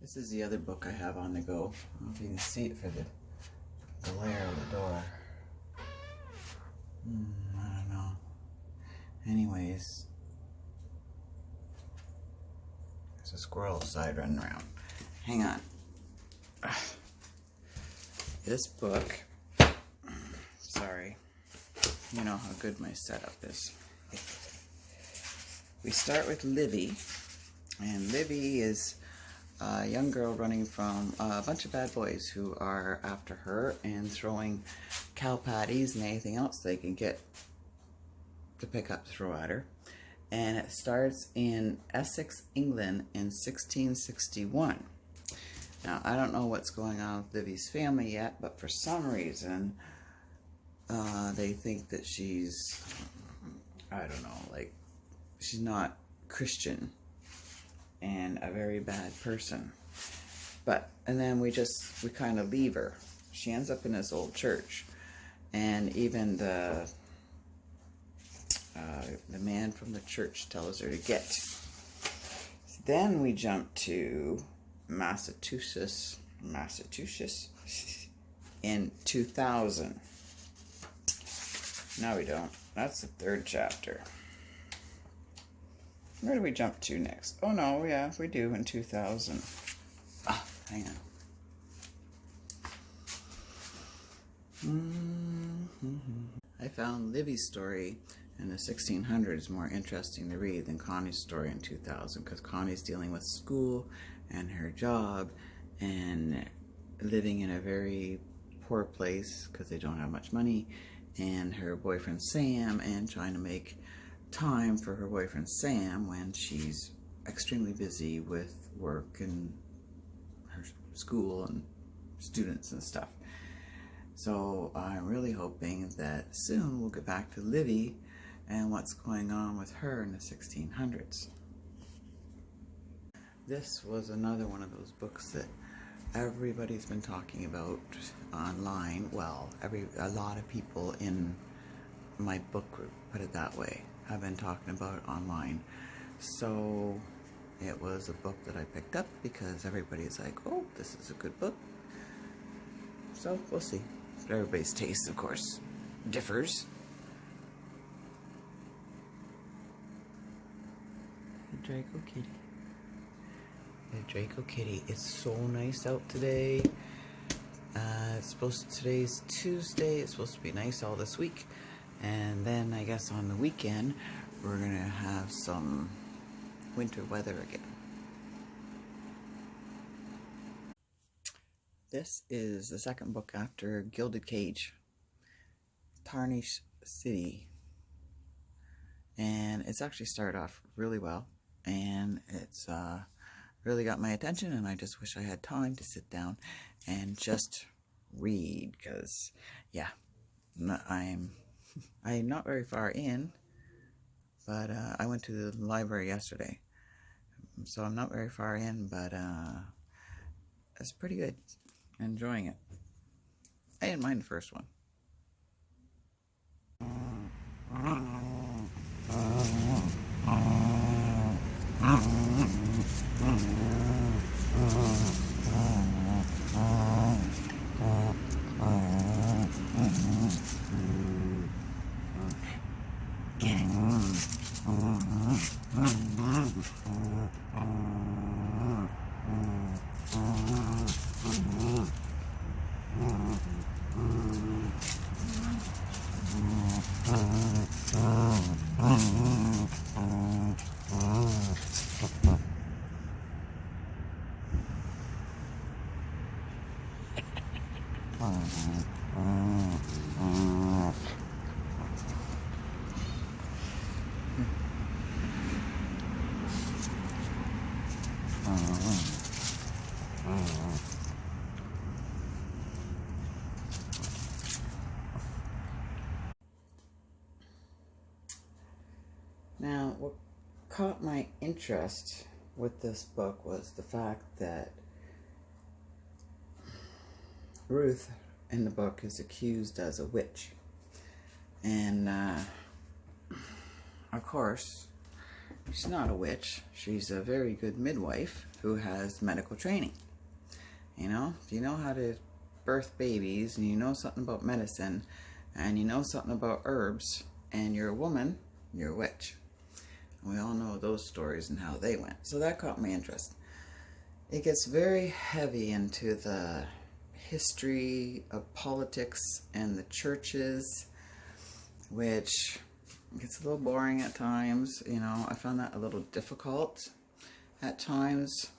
This is the other book I have on the go. I don't know if you can see it for the glare of the door. I don't know. Anyways, there's a squirrel outside running around. Hang on. This book, sorry, you know how good my setup is. We start with Livy, and Livy is a young girl running from a bunch of bad boys who are after her and throwing cow patties and anything else they can get to pick up, throw at her. And it starts in Essex, England in 1661. Now, I don't know what's going on with Livy's family yet, but for some reason, they think that she's, I don't know, like, she's not Christian and a very bad person. And then we kind of leave her. She ends up in this old church, and even the man from the church tells her to get. Then we jump to Massachusetts in 2000. No, we don't. That's the third chapter. Where do we jump to next? Oh no, yeah, we do in 2000. Ah, hang on. I found Livy's story in the 1600s more interesting to read than Connie's story in 2000, because Connie's dealing with school and her job and living in a very poor place because they don't have much money, and her boyfriend Sam, and trying to make time for her boyfriend Sam when she's extremely busy with work and her school and students and stuff. So I'm really hoping that soon we'll get back to Livy and what's going on with her in the 1600s. This was another one of those books that everybody's been talking about online. Well, a lot of people in my book group, put it that way, have been talking about it online. So it was a book that I picked up because everybody's like, oh, this is a good book. So we'll see. Everybody's taste, of course, differs. The Draco Kitty. The Draco Kitty. It's so nice out today. Today's Tuesday. It's supposed to be nice all this week. And then I guess on the weekend, we're going to have some winter weather again. This is the second book after Gilded Cage, Tarnished City. And it's actually started off really well. And it's really got my attention, and I just wish I had time to sit down and just read, because, yeah, I'm not very far in, but I went to the library yesterday, so I'm not very far in, but it's pretty good. Enjoying it. I didn't mind the first one. Now, what caught my interest with this book was the fact that Ruth in the book is accused as a witch. And, of course, She's not a witch. She's a very good midwife who has medical training. You know, if you know how to birth babies and you know something about medicine and you know something about herbs and you're a woman, you're a witch. And we all know those stories and how they went. So that caught my interest. It gets very heavy into the history of politics and the churches, which gets a little boring at times. You know, I found that a little difficult at times.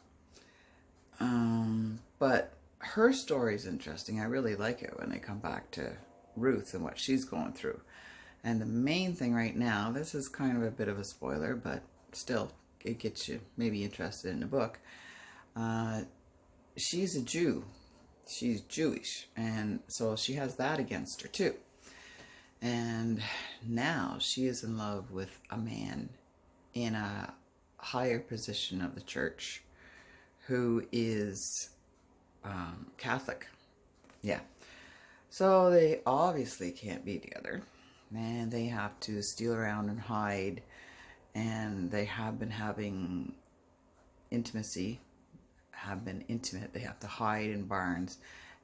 But her story is interesting. I really like it when they come back to Ruth and what she's going through. And the main thing right now, this is kind of a bit of a spoiler, but still, it gets you maybe interested in the book. She's a Jew. She's Jewish. And so she has that against her too. And now she is in love with a man in a higher position of the church who is Catholic. Yeah. So they obviously can't be together. And they have to steal around and hide. And they have been having intimacy. Have been intimate. They have to hide in barns.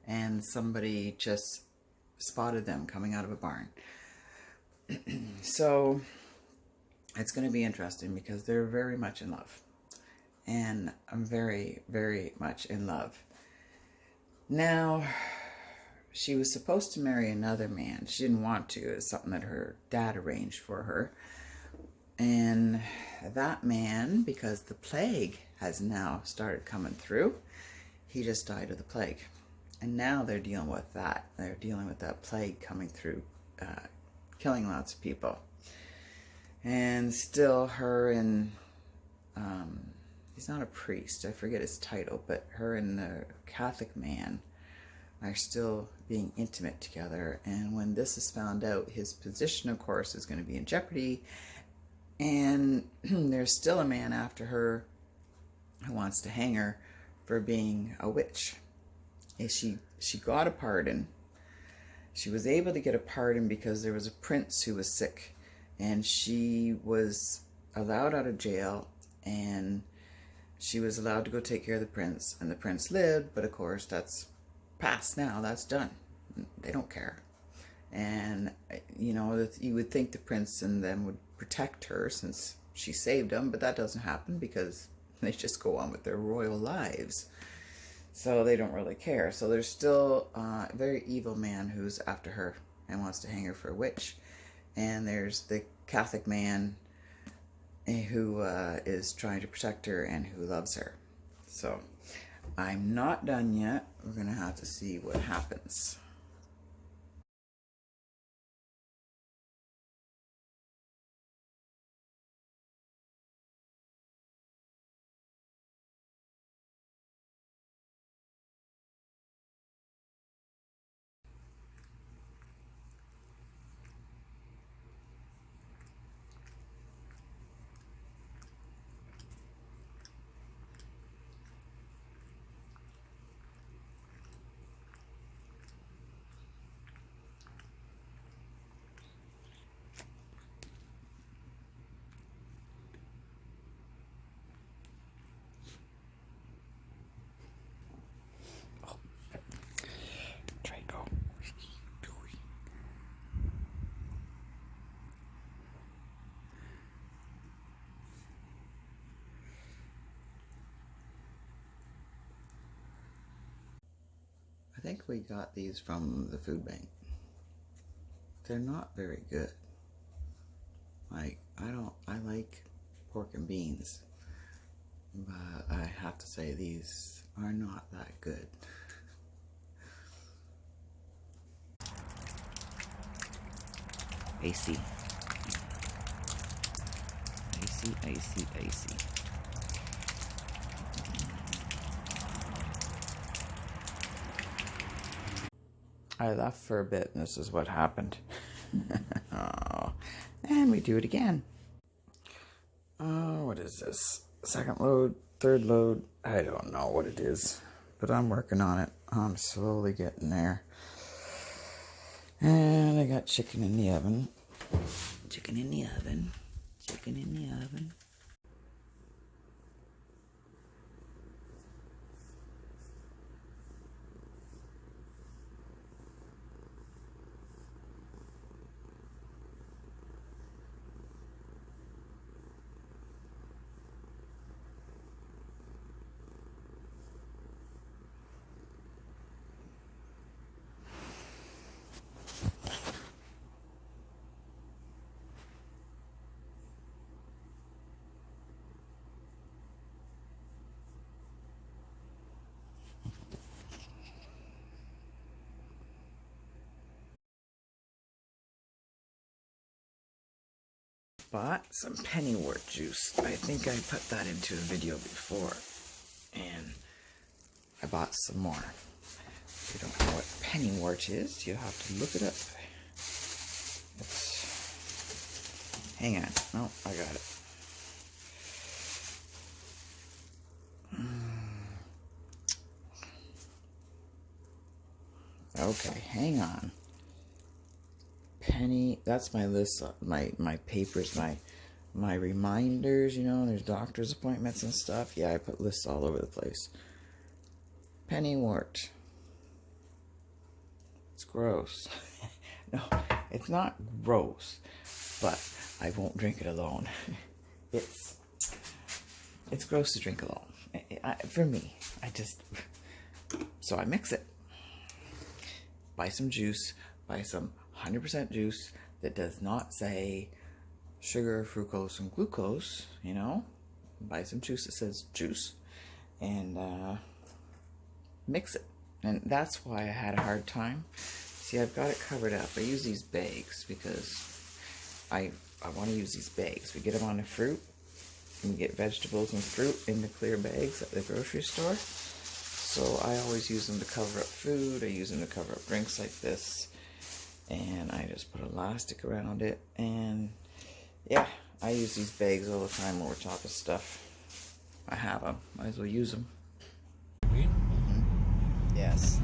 And somebody just spotted them coming out of a barn. So it's going to be interesting because they're very much in love. And I'm very, very much in love. Now, she was supposed to marry another man. She didn't want to. It was something that her dad arranged for her. And that man, because the plague has now started coming through, he just died of the plague. And now they're dealing with that. They're dealing with that plague coming through, killing lots of people. And still her and, he's not a priest, I forget his title, but her and the Catholic man are still being intimate together. And when this is found out, his position, of course, is going to be in jeopardy. And there's still a man after her who wants to hang her for being a witch. She got a pardon. She was able to get a pardon because there was a prince who was sick. And she was allowed out of jail. And she was allowed to go take care of the prince. And the prince lived, but of course that's past now. That's done. They don't care. And, you know, you would think the prince and them would protect her since she saved them, but that doesn't happen because they just go on with their royal lives. So they don't really care. So there's still a very evil man who's after her and wants to hang her for a witch. And there's the Catholic man who is trying to protect her and who loves her. So I'm not done yet. We're going to have to see what happens. I think we got these from the food bank. They're not very good. Like, I like pork and beans, but I have to say these are not that good. Icy. Icy, icy, icy. I left for a bit and this is what happened. Oh, and we do it again. Oh, what is this? Second load, third load? I don't know what it is, but I'm working on it. I'm slowly getting there. And I got chicken in the oven. Chicken in the oven. Chicken in the oven. bought some pennywort juice. I think I put that into a video before. And I bought some more. If you don't know what pennywort is, you have to look it up. Hang on. No, I got it. Okay, hang on. That's my list, my papers, my reminders, you know, there's doctor's appointments and stuff. Yeah, I put lists all over the place. Pennywort. It's gross. No, it's not gross, but I won't drink it alone. It's gross to drink alone. For me, so I mix it. Buy some juice, buy some 100% juice that does not say sugar, fructose, and glucose, you know. Buy some juice that says juice, and mix it. And that's why I had a hard time. See, I've got it covered up. I use these bags because I want to use these bags. We get them on the fruit. You can get vegetables and fruit in the clear bags at the grocery store. So I always use them to cover up food. I use them to cover up drinks like this. And I just put elastic around it. And yeah, I use these bags all the time over top of stuff. I have them. Might as well use them. Mm-hmm. Yes.